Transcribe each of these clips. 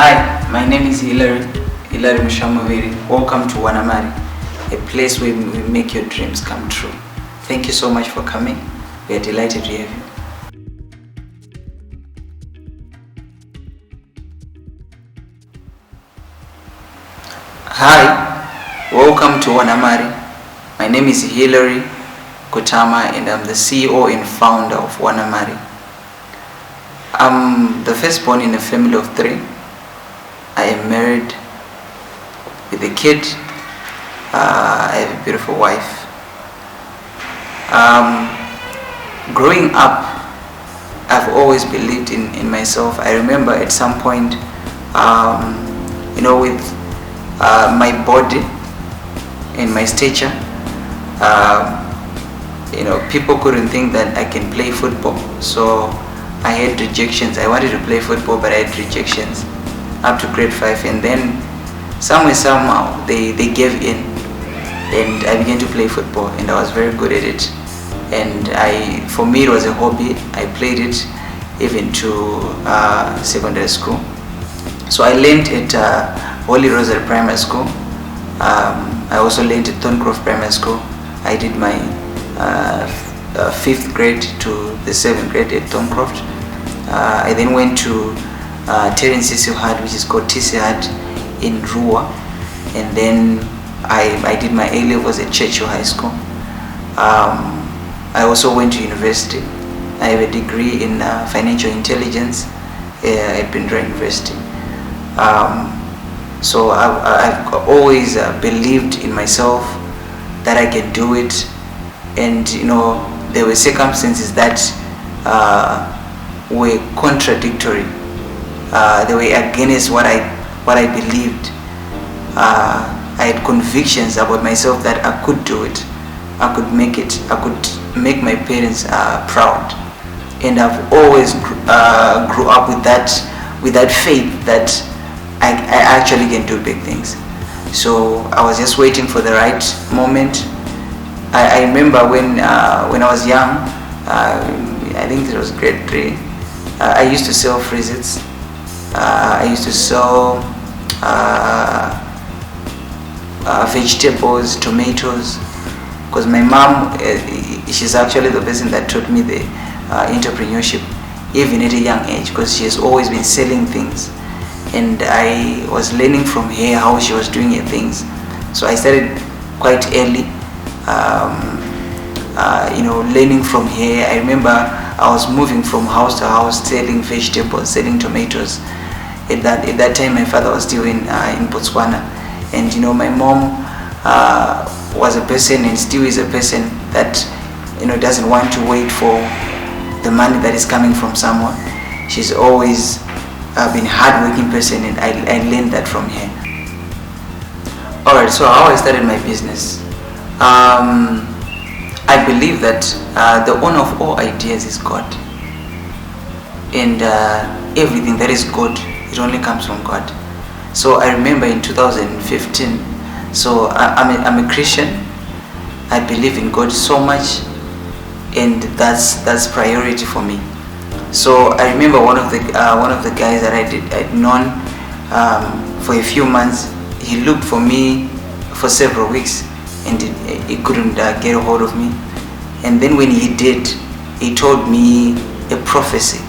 Hi, my name is Hilary Mshamaviri. Welcome to Wannamari, a place where we make your dreams come true. Thank you so much for coming. We are delighted to have you. Hi, welcome to Wannamari. My name is Hilary Kutama and I'm the CEO and founder of Wannamari. I'm the firstborn in a family of 3. I am married with a kid. I have a beautiful wife. Growing up, I've always believed in myself. I remember at some point, with my body and my stature, people couldn't think that I can play football. So I had rejections. I wanted to play football, but I had rejections up to grade 5, and then somehow they gave in, and I began to play football, and I was very good at it. And for me, it was a hobby. I played it even to secondary school. So I learned at Holy Rosary Primary School. I also learned at Thorncroft Primary School. I did my 5th grade to the 7th grade at Thorncroft. I then went to Terence Hard, which is called TC Hard in Rua, and then I did my A-levels at Churchill High School. I also went to university. I have a degree in financial intelligence at Pindra University. So I've always believed in myself that I can do it, and there were circumstances that were contradictory. They were against what I believed. I had convictions about myself that I could do it, I could make it, I could make my parents proud, and I've always grew up with that faith that I actually can do big things. So I was just waiting for the right moment. I remember when I was young, I think it was grade 3, I used to sell frizzets. I used to sell vegetables, tomatoes, because my mom, she's actually the person that taught me the entrepreneurship even at a young age, because she has always been selling things, and I was learning from her how she was doing her things. So I started quite early, learning from her. I remember I was moving from house to house selling vegetables, selling tomatoes. At that time, my father was still in Botswana, and my mom was a person, and still is a person that doesn't want to wait for the money that is coming from someone. She's always been a hard-working person, and I learned that from her. Alright, so how I started my business. I believe that the owner of all ideas is God, and everything that is good, it only comes from God. So I remember in 2015, so I'm a Christian. I believe in God so much, and that's priority for me. So I remember one of the guys that I'd known for a few months. He looked for me for several weeks, and he couldn't get a hold of me. And then when he did, he told me a prophecy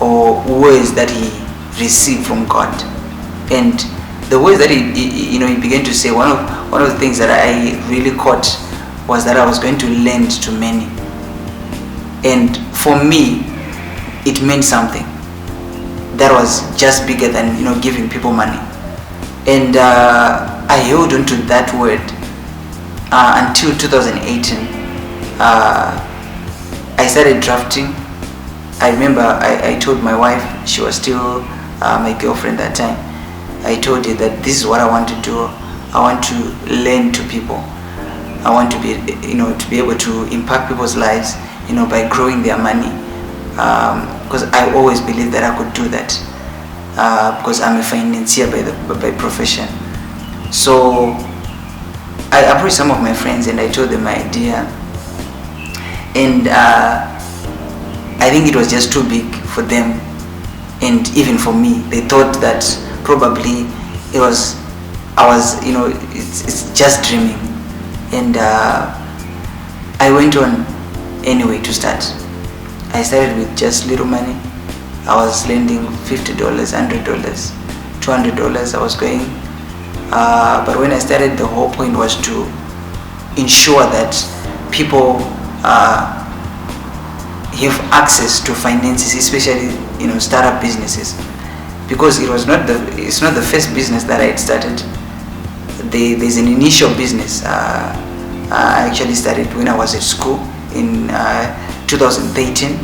or words that he received from God. And the words that he began to say, one of the things that I really caught was that I was going to lend to many. And for me, it meant something that was just bigger than giving people money. And I held on to that word until 2018. I started drafting. I remember I told my wife, she was still my girlfriend that time. I told her that this is what I want to do. I want to lend to people. I want to be able to impact people's lives, by growing their money. Because I always believed that I could do that. Because I'm a financier by profession. So I approached some of my friends and I told them my idea. And I think it was just too big for them, and even for me. They thought that probably I was, it's just dreaming. And I went on anyway to start. I started with just little money. I was lending $50, $100, $200 I was going. But when I started, the whole point was to ensure that people have access to finances, especially startup businesses, because it's not the first business that I had started. There's an initial business I actually started when I was at school in 2013.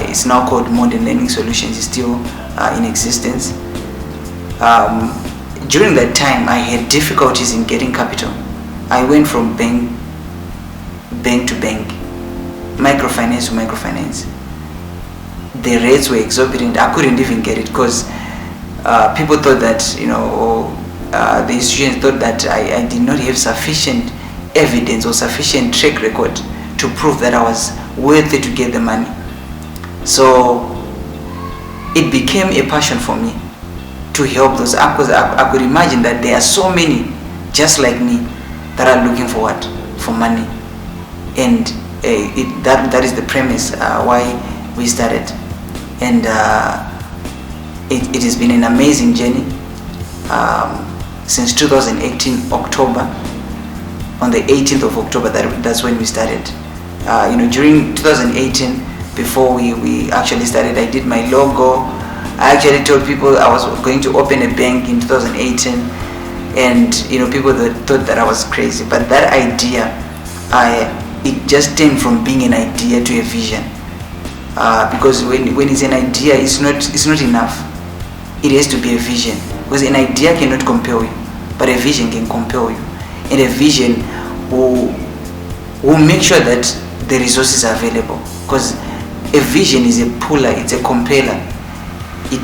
It's now called Modern Learning Solutions. It's still in existence. During that time, I had difficulties in getting capital. I went from bank to bank, microfinance to microfinance. The rates were exorbitant. I couldn't even get it because people thought that, the institutions thought that I did not have sufficient evidence or sufficient track record to prove that I was worthy to get the money. So it became a passion for me to help those, because I could imagine that there are so many just like me that are looking for money, and that is the premise why we started. And it has been an amazing journey since 2018 October. On the 18th of October, that's when we started. During 2018, before we actually started, I did my logo. I actually told people I was going to open a bank in 2018, and people that thought that I was crazy. But that idea, it just came from being an idea to a vision. Because when it's an idea, it's not enough. It has to be a vision, because an idea cannot compel you, but a vision can compel you, and a vision will make sure that the resources are available. Because a vision is a puller, it's a compeller. It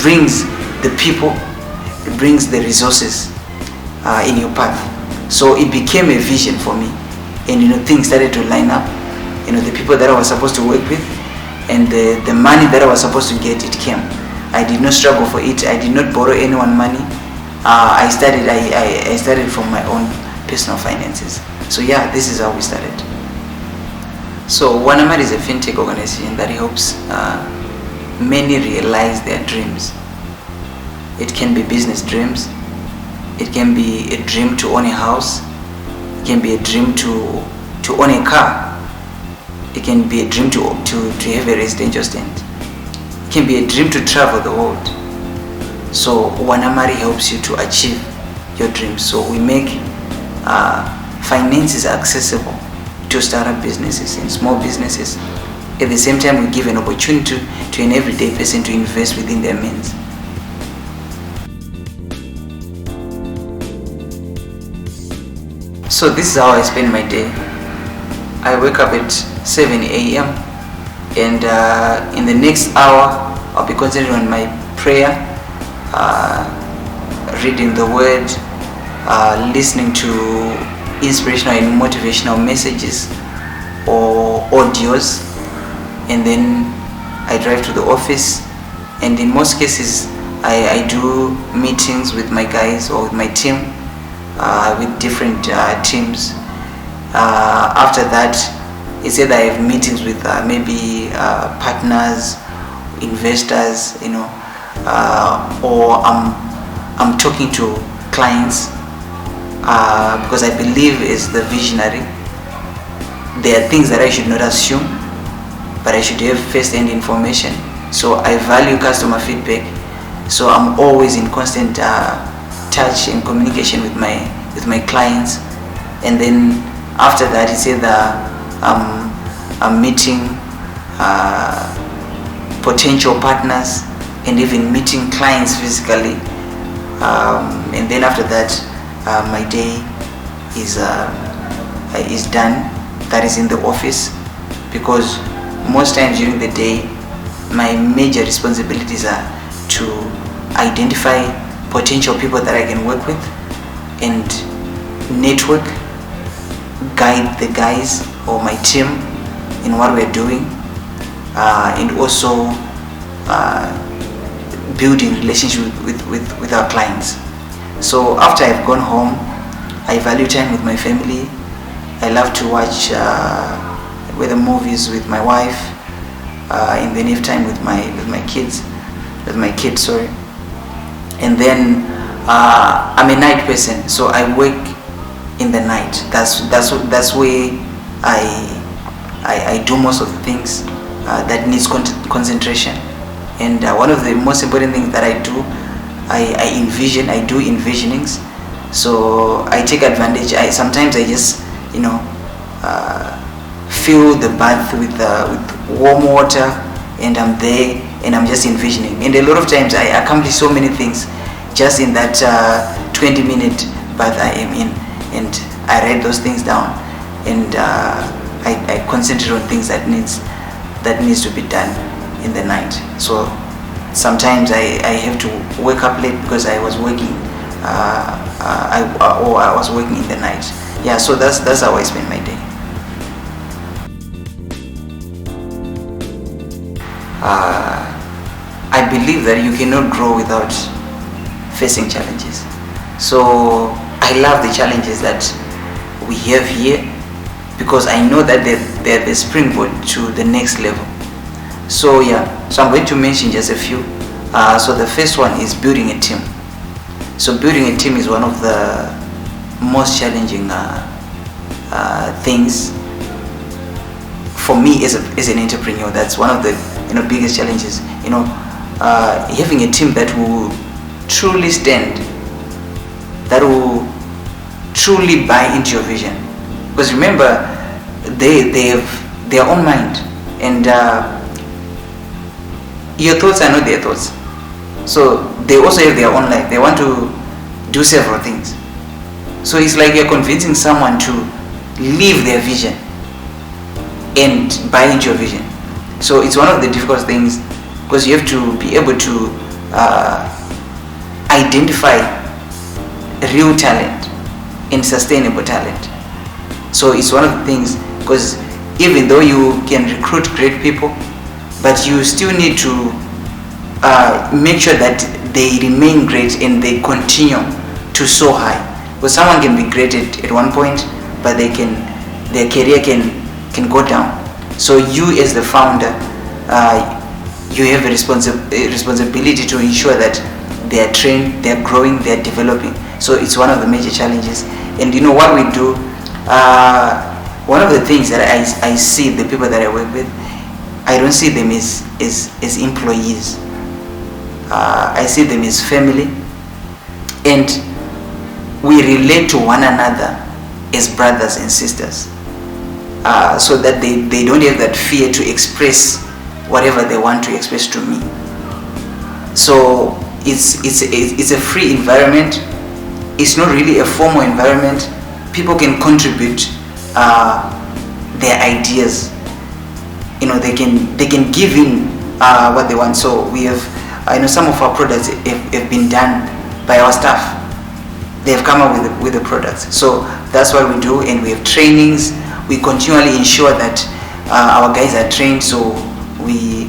brings the people, it brings the resources in your path. So it became a vision for me, and things started to line up. The people that I was supposed to work with, and the money that I was supposed to get, it came. I did not struggle for it. I did not borrow anyone money. I started from my own personal finances. So yeah, this is how we started. So Wannamari is a fintech organization that helps many realize their dreams. It can be business dreams. It can be a dream to own a house. It can be a dream to own a car. It can be a dream to have a residential stand. It can be a dream to travel the world. So Wannamari helps you to achieve your dreams. So we make finances accessible to startup businesses and small businesses. At the same time, we give an opportunity to an everyday person to invest within their means. So this is how I spend my day. I wake up at 7 a.m. and in the next hour I'll be concentrating on my prayer, reading the word, listening to inspirational and motivational messages or audios, and then I drive to the office, and in most cases I do meetings with my guys or with my team, with different teams. After that, it's either I have meetings with maybe partners, investors, or I'm talking to clients, because I believe as the visionary, there are things that I should not assume, but I should have first-hand information. So I value customer feedback. So I'm always in constant touch and communication with my clients. And then after that, it's either I'm meeting potential partners and even meeting clients physically. And then after that, my day is done. That is in the office, because most times during the day, my major responsibilities are to identify potential people that I can work with and network, guide the guys or my team in what we're doing, and also building relationship with our clients. So after I've gone home, I value time with my family. I love to watch with the movies with my wife, in the evening time with my kids, sorry. And then I'm a night person, so I work in the night. That's where I do most of the things that needs concentration. And one of the most important things that I do, I do envisionings. So I take advantage. Sometimes I just fill the bath with warm water, and I'm there and I'm just envisioning. And a lot of times I accomplish so many things just in that 20-minute bath I am in, and I write those things down, and I concentrate on things that needs to be done in the night. So sometimes I have to wake up late because I was working, or I was working in the night. Yeah, so that's how I spend my day. I believe that you cannot grow without facing challenges. So I love the challenges that we have here, because I know that they're the springboard to the next level. So yeah, so I'm going to mention just a few. So the first one is building a team. So building a team is one of the most challenging things for me as an entrepreneur. That's one of the biggest challenges. Having a team that will truly stand, that will truly buy into your vision. Because remember, they have their own mind, and your thoughts are not their thoughts. So they also have their own life. They want to do several things. So it's like you're convincing someone to leave their vision and buy into your vision. So it's one of the difficult things, because you have to be able to identify real talent and sustainable talent. So it's one of the things, because even though you can recruit great people, but you still need to make sure that they remain great and they continue to soar high. Because someone can be great at one point, but their career can go down. So you as the founder, you have a responsibility to ensure that they are trained, they are growing, they are developing. So it's one of the major challenges. And what we do, one of the things that I see the people that I work with, I don't see them as employees. I see them as family, and we relate to one another as brothers and sisters, so that they don't have that fear to express whatever they want to express to me. So it's a free environment. It's not really a formal environment. People can contribute their ideas. They can give in what they want. So we have, I know some of our products have been done by our staff. They have come up with the products. So that's what we do, and we have trainings. We continually ensure that our guys are trained. So we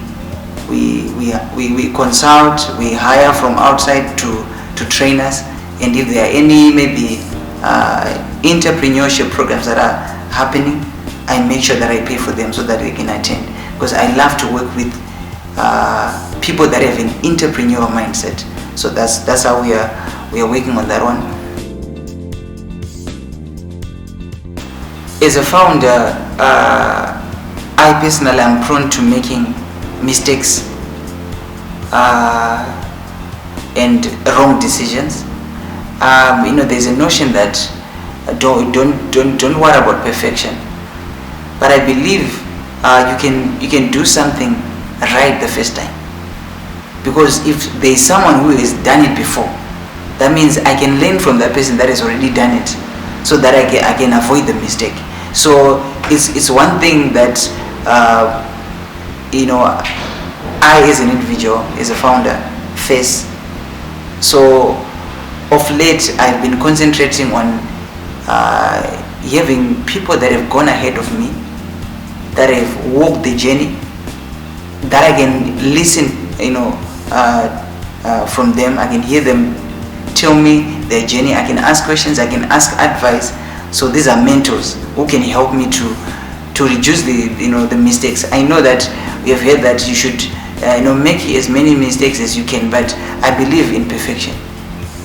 consult, we hire from outside to train us, and if there are any maybe entrepreneurship programs that are happening, I make sure that I pay for them so that they can attend, because I love to work with people that have an entrepreneurial mindset. So that's how we are working on that one. As a founder, I personally am prone to making mistakes and wrong decisions. There's a notion that don't worry about perfection, but I believe you can do something right the first time, because if there is someone who has done it before, that means I can learn from that person that has already done it, so that I can avoid the mistake. So it's one thing that I as an individual, as a founder, face. So of late I've been concentrating on having people that have gone ahead of me, that have walked the journey, that I can listen from them. I can hear them tell me their journey. I can ask questions, I can ask advice. So these are mentors who can help me to reduce the mistakes. I know that we have heard that you should make as many mistakes as you can, but I believe in perfection.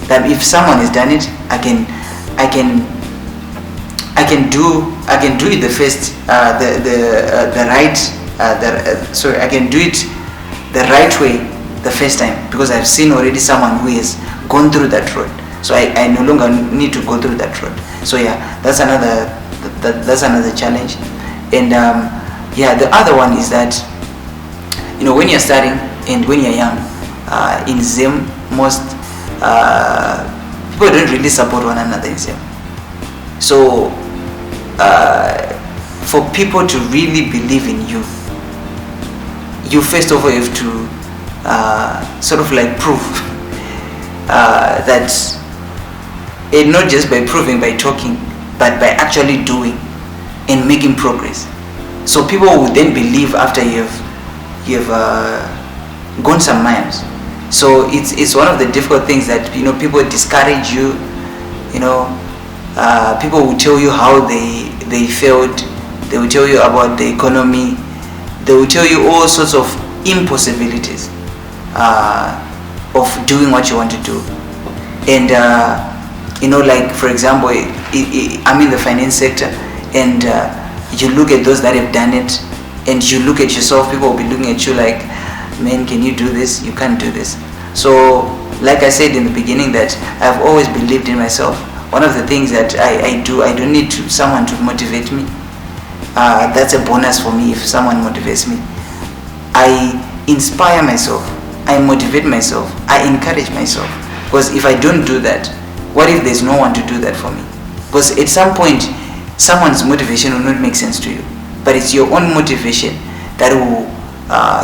That if someone has done it, I can do it the first I can do it the right way the first time, because I've seen already someone who has gone through that road. So I no longer need to go through that road. So yeah, that's another challenge. And the other one is that when you're starting and when you're young, in Zim, most people don't really support one another in Zim. So for people to really believe in you, you first of all have to sort of like prove that, and not just by proving, by talking, but by actually doing and making progress. So people will then believe after you've gone some miles. So it's one of the difficult things that people discourage you. People will tell you how they failed. They will tell you about the economy. They will tell you all sorts of impossibilities of doing what you want to do. And like for example, I'm in the finance sector, and you look at those that have done it, and you look at yourself. People will be looking at you like, man, can you do this? You can't do this. So like I said in the beginning, that I've always believed in myself. One of the things that I don't need someone to motivate me. That's a bonus for me if someone motivates me. I inspire myself, I motivate myself, I encourage myself. Because if I don't do that, what if there's no one to do that for me? Because at some point, someone's motivation will not make sense to you, but it's your own motivation that will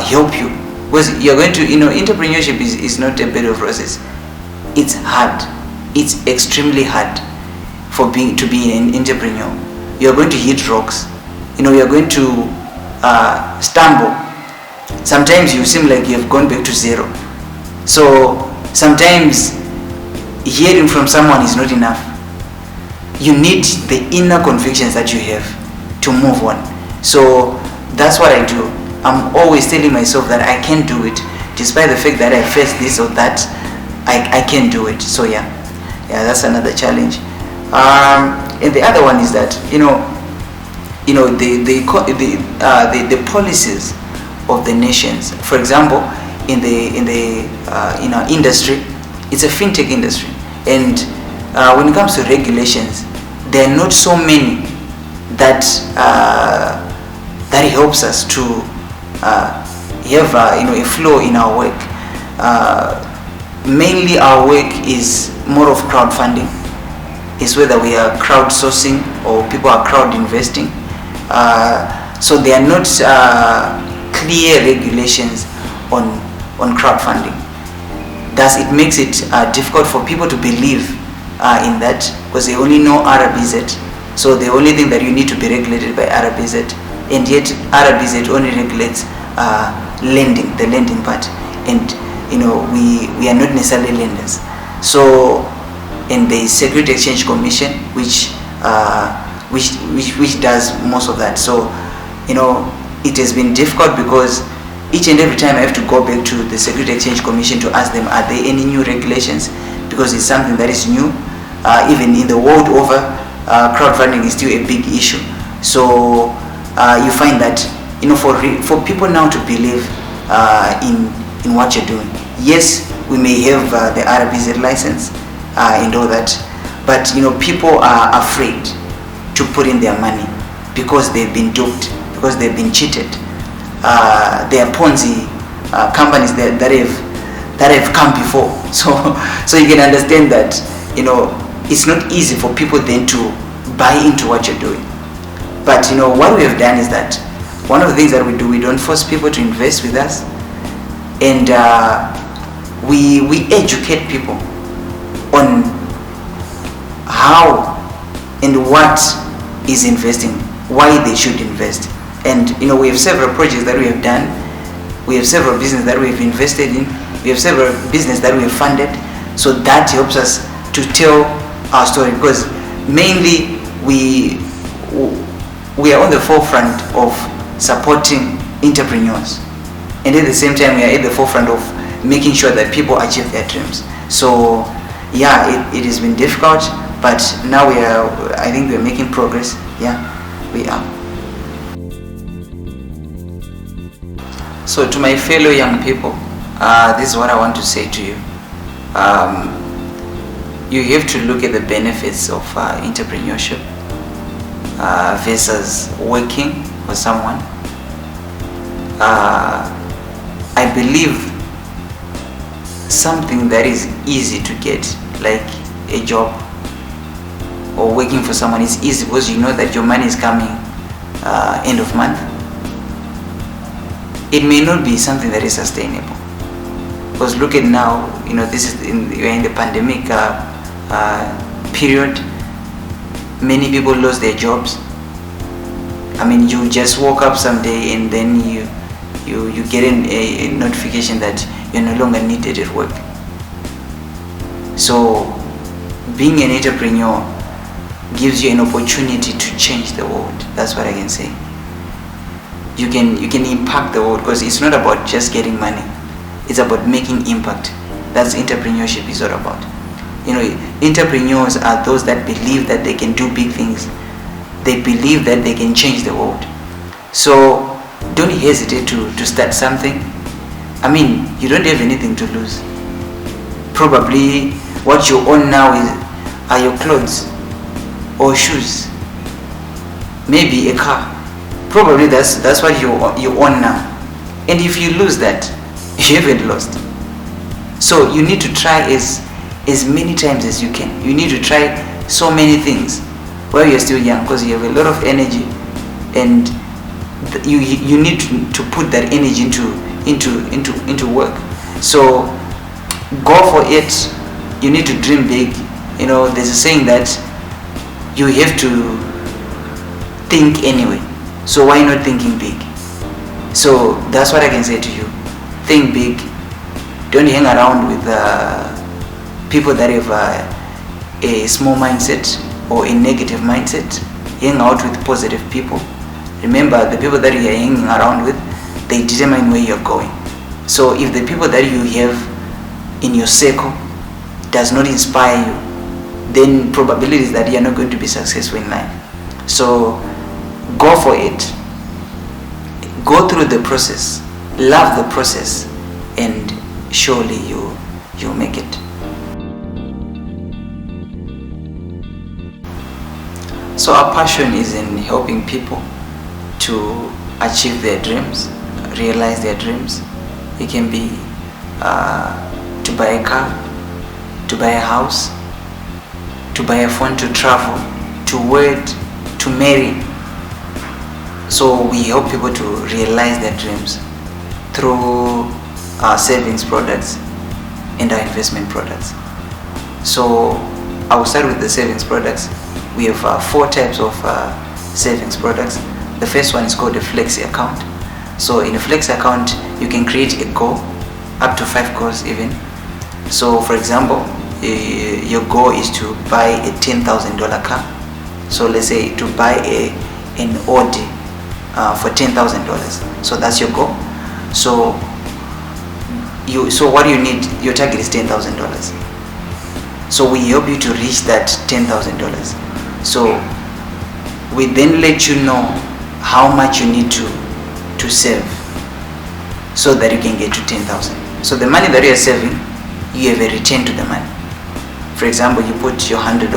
help you. Because you're going to, entrepreneurship is not a bed of roses. It's hard. It's extremely hard to be an entrepreneur. You're going to hit rocks. You're going to stumble. Sometimes you seem like you've gone back to zero. So sometimes hearing from someone is not enough. You need the inner convictions that you have to move on. So that's what I do. I'm always telling myself that I can do it, despite the fact that I face this or that. I can do it. So yeah, that's another challenge. And the other one is that the policies of the nations. For example, in our industry, it's a fintech industry, and when it comes to regulations, there are not so many that helps us to have a flow in our work. Mainly our work is more of crowdfunding. It's whether we are crowdsourcing or people are crowd investing. So there are not clear regulations on crowdfunding. Thus it makes it difficult for people to believe in that, because they only know RBZ. So the only thing that you need to be regulated by RBZ, and yet RBZ only regulates lending, the lending part, and we are not necessarily lenders. So, and the Security Exchange Commission, which does most of that. So it has been difficult, because each and every time I have to go back to the Security Exchange Commission to ask them, are there any new regulations? Because it's something that is new. Even in the world over, crowdfunding is still a big issue. So you find that for people now to believe in what you're doing. Yes, we may have the RBZ license and all that, but people are afraid to put in their money because they've been duped, because they've been cheated. There are Ponzi companies that have come before. So you can understand that it's not easy for people then to buy into what you're doing. But what we have done is that one of the things that we do, we don't force people to invest with us, and we educate people on how and what is investing, why they should invest. And we have several projects that we have done, we have several businesses that we have invested in, We have several business that we have funded, so that helps us to tell our story, because mainly we are on the forefront of supporting entrepreneurs, and at the same time we are at the forefront of making sure that people achieve their dreams. So yeah, it has been difficult, but now I think we are making progress. Yeah, we are. So to my fellow young people, this is what I want to say to you. You have to look at the benefits of entrepreneurship versus working for someone. I believe something that is easy to get, like a job or working for someone, is easy because you know that your money is coming end of month. It may not be something that is sustainable, because look at now, this is we're in the pandemic period. Many people lost their jobs. I mean, you just woke up someday and then you get a notification that you're no longer needed at work. So being an entrepreneur gives you an opportunity to change the world. That's what I can say. You can impact the world, because it's not about just getting money, it's about making impact. That's entrepreneurship is all about. Entrepreneurs are those that believe that they can do big things. They believe that they can change the world. So don't hesitate to start something. I mean, you don't have anything to lose. Probably what you own now are your clothes or shoes, maybe a car. Probably that's what you own now. And if you lose that, you haven't lost. So you need to try as many times as you can. You need to try so many things while you're still young, because you have a lot of energy, and you need to put that energy into work. So go for it. You need to dream big. There's a saying that you have to think anyway. So why not thinking big? So that's what I can say to you. Think big. Don't hang around with people that have a small mindset or a negative mindset. Hang out with positive people. Remember, the people that you are hanging around with, they determine where you're going. So if the people that you have in your circle does not inspire you, then probability is that you're not going to be successful in life. So go for it. Go through the process. Love the process, and surely you'll make it. So our passion is in helping people to achieve their dreams, realize their dreams. It can be to buy a car, to buy a house, to buy a phone, to travel, to wed, to marry. So we help people to realize their dreams through our savings products and our investment products. So I will start with the savings products. We have 4 types of savings products. The first one is called a flexi account. So in a flexi account, you can create a goal, up to 5 goals even. So for example, your goal is to buy a $10,000 car. So let's say to buy an Audi for $10,000. So that's your goal. So what do you need? Your target is $10,000. So we help you to reach that $10,000. So we then let you know how much you need to save so that you can get to 10,000. So the money that you are saving, you have a return to the money. For example, you put your $100,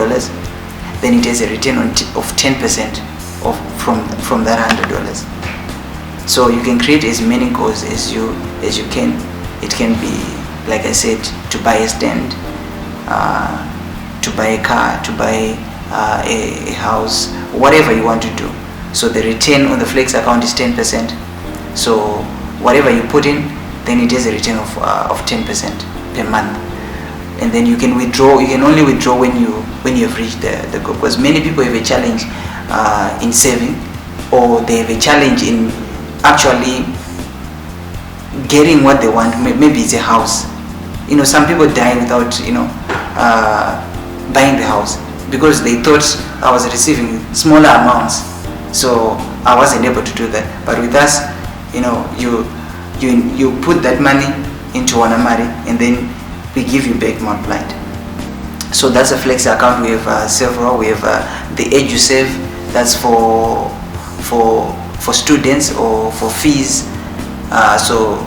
then it has a return of 10% from that $100. So you can create as many goals as you can. It can be, like I said, to buy a stand, to buy a car, to buy a house, whatever you want to do. So the return on the flex account is 10%. So whatever you put in, then it has a return of 10% per month. And then you can withdraw. You can only withdraw when you have reached the goal. Because many people have a challenge in saving, or they have a challenge in actually getting what they want. Maybe it's a house, some people die without buying the house because they thought I was receiving smaller amounts, so I wasn't able to do that. But with us, you put that money into Wannamari, and then we give you back multiplied. So that's a flex account. We have several. We have the EduSave, that's for students or for fees. So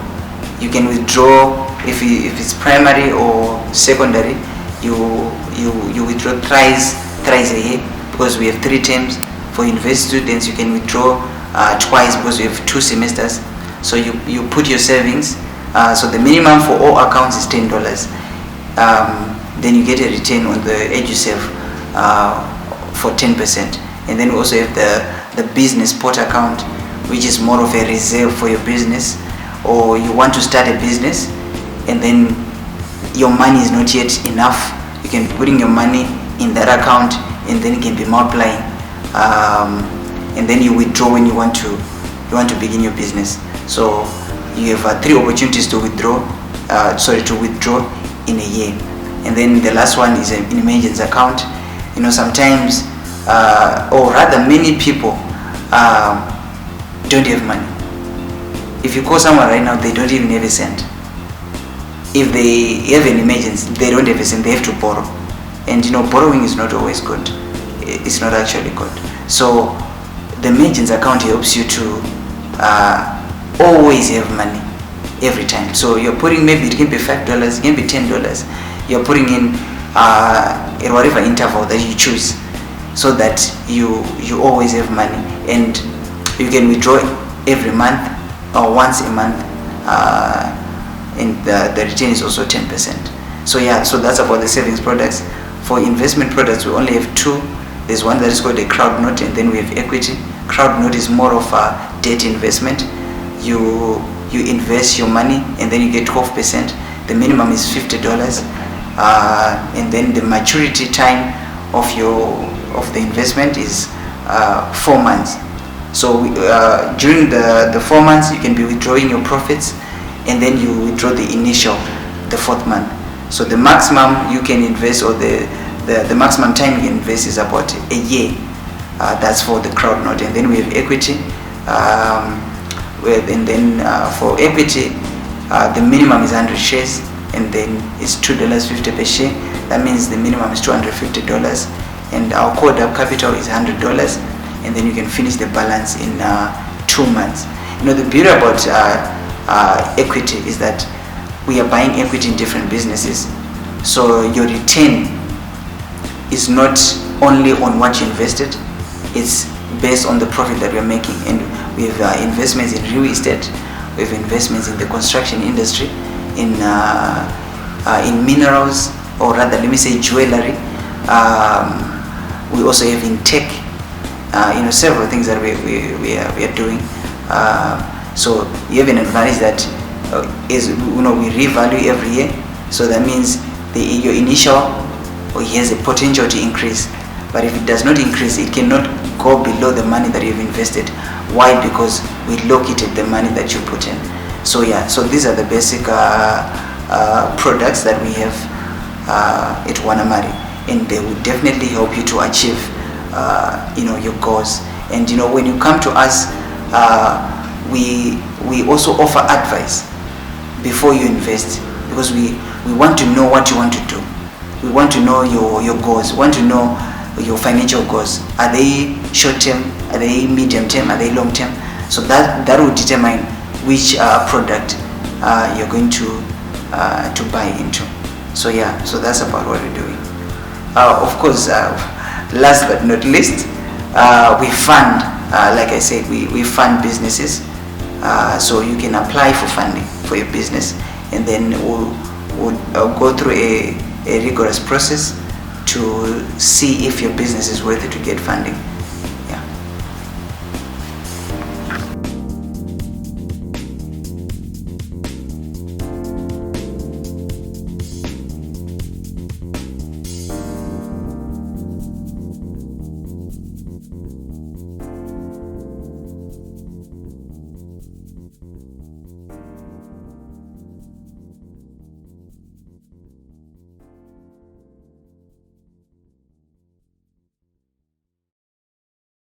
you can withdraw if it's primary or secondary. You withdraw thrice a year because we have 3 terms. For university students, you can withdraw twice because we have 2 semesters. So you put your savings. So the minimum for all accounts is $10. Then you get a return on the EduSave for 10%. And then we also have the business pot account, which is more of a reserve for your business, or you want to start a business and then your money is not yet enough. You can put in your money in that account, and then it can be multiplying, and then you withdraw when you want to begin your business. So you have 3 opportunities to withdraw in a year. And then the last one is an emergency account. Sometimes or rather many people don't have money. If you call someone right now, they don't even have a cent. If they have an emergency, they don't have a cent, they have to borrow. And borrowing is not always good. It's not actually good. So the emergency account helps you to always have money every time. So you're putting, maybe it can be $5, it can be $10. You're putting in at whatever interval that you choose, so that you always have money, and you can withdraw every month or once a month, and the return is also 10%. So that's about the savings products. For investment products, we only have 2. There's one that is called a crowd note, and then we have equity. Crowd note is more of a debt investment. You invest your money, and then you get 12%. The minimum is $50, and then the maturity time of the investment is 4 months. So during the 4 months, you can be withdrawing your profits, and then you withdraw the 4th month. So the maximum you can invest, or the maximum time you can invest, is about a year. That's for the crowd note. And then we have equity, for equity, the minimum is 100 shares, and then it's $2.50 per share. That means the minimum is $250, and our code up capital is $100, and then you can finish the balance in 2 months. The beauty about equity is that we are buying equity in different businesses, so your return is not only on what you invested, it's based on the profit that we are making. And we have investments in real estate, we have investments in the construction industry, in minerals, or rather let me say jewelry. We also have in tech, several things that we are doing. So you have an advantage that we revalue every year. So that means your initial has a potential to increase, but if it does not increase, it cannot go below the money that you've invested. Why? Because we located the money that you put in. So so these are the basic products that we have at Wannamari, and they will definitely help you to achieve your goals. And when you come to us, we also offer advice before you invest, because we want to know what you want to do. We want to know your goals. We want to know your financial goals. Are they short term? Are they medium term? Are they long term? So that will determine which product you're going to buy into. So so that's about what we're doing. Of course, last but not least, we fund, like I said, we fund businesses. So you can apply for funding for your business, and then we'll go through a rigorous process to see if your business is worthy to get funding.